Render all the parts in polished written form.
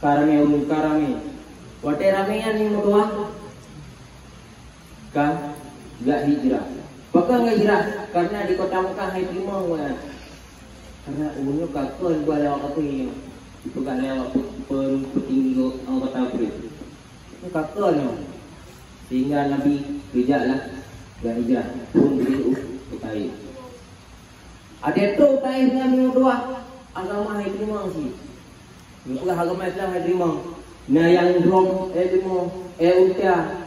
Karami urung karami. Wate ramean ni mutua. Kan gak hijrah. Bakal gak hijrah karena di kota Mekah hai timang wan. Karena umumnya kakon gua lewat apa ini. Itu kan lewat petinggi kota Brit. Itu kakon yo. Sehingga Nabi bijaklah gak hijrah pun begitu utai. Ada tu utai dengan mutua agama hai timang sih. Bukan agama Islam hai timang. Nah yang rom limo utia.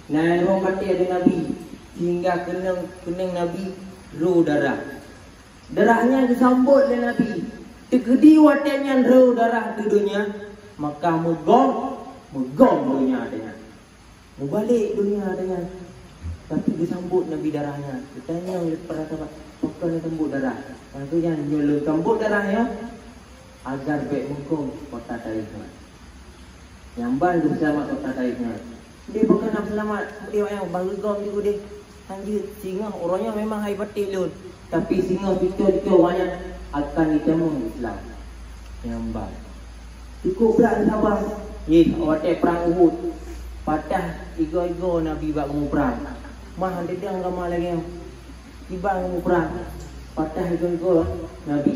Nah yang rom mati ada Nabi hingga kenang Nabi ru darah. Darahnya disambut oleh Nabi. Tegedi watanya ru darah di dunia, maka megong dunia adanya. Mubalik dunia adanya. Tapi disambut Nabi darahnya. Ditanya oleh para sahabat, "Apa yang sambut darah?" Itu yang nyulut sambut darahnya agar baik mengkong kota Taifnya. Nyambal bersama kota Taifnya. Dia bukan nak selamat. Dia yang baru gom juga dia. Anjir, singa orangnya memang hai pati lun. Tapi singa kita orangnya akan ditemung Islam. Nyambal. Cukup pula sabar. Waktu perang Uhud. Patah igo Nabi bak mau perang. Mah dia agama lagi. Tiba mau perang. Patah igo Nabi.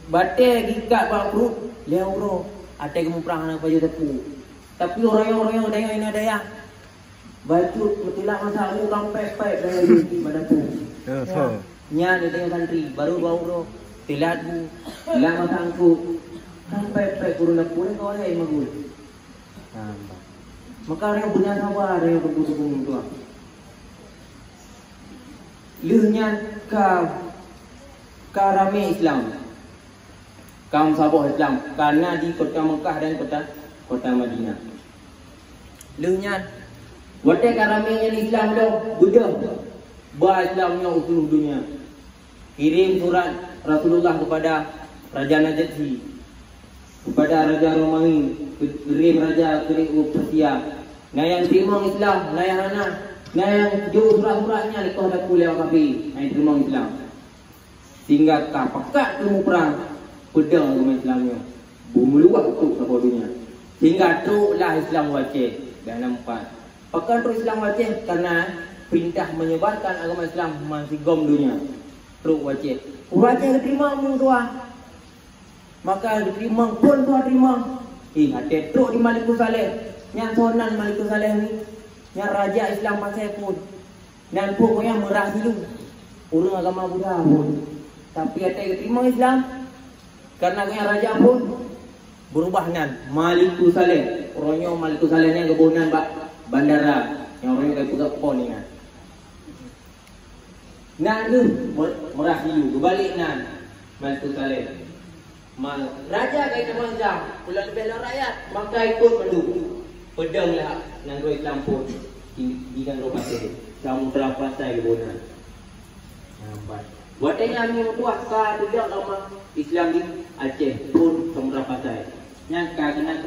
Bate gikat bak perut. Liau bro. Ada mau perang nak baju tepu. Tapi orang-orang yang ini ada ya. Baju mutilah masa aku kampek-pek dari badan tu. Nya dia tengok santri baru bro. Tilat bu. Tilat masa aku kampek-pek kurun pun kau ada yang magul. Maka orang benar sabar yang berbutuh tu. Lehnya karame Islam. Kaum sahabat Islam karena di kota Mekah dan kota Madinah. Lehnya wate karamenya Islam lo budak. Ba Islamnya usul dunia. Kirim surat Rasulullah kepada Raja Najasyi, kepada Raja Romawi, kirim Raja Persia. Nah yang terima Islam, nah yang mana? Nah yang jauh surat-suratnya di kota kuliah kafir, nah terima Islam. Sehingga kapakat temu perang pedang agama Islamnya. Bumuluah tu sama dunia. Sehingga tu lah Islam wajib dan nampak. Pakan tu Islam wajib karena perintah menyebarkan agama Islam masih gom dunia. Terus wajib. Wajib diterima tua. Maka diterima pun tua terima. Hati tu di Malikus Saleh. Yang sonan Malikus Saleh ni. Yang raja Islam pasal pun. Dan pun yang merah dulu. Orang agama Buddha pun. Tapi hati diterima Islam. Karena yang raja pun berubah nan Malikus Saleh. Orangnya Malikus Saleh ni kebunan bandara. Yang orangnya kayak pegang pon ni kan. Nan tu merah dulu. Kebalik nan Malikus Saleh. Raja kayak teman Islam. Pulang bela rakyat. Maka ikut mendukung. Pedanglah nan roh Islam pun. Di kan roh pasir. Kamu telah pasai kebunan. Nampak. Watanya ni mutuah ka tidak lama Islam di Aceh pun semua pasai. Yang kena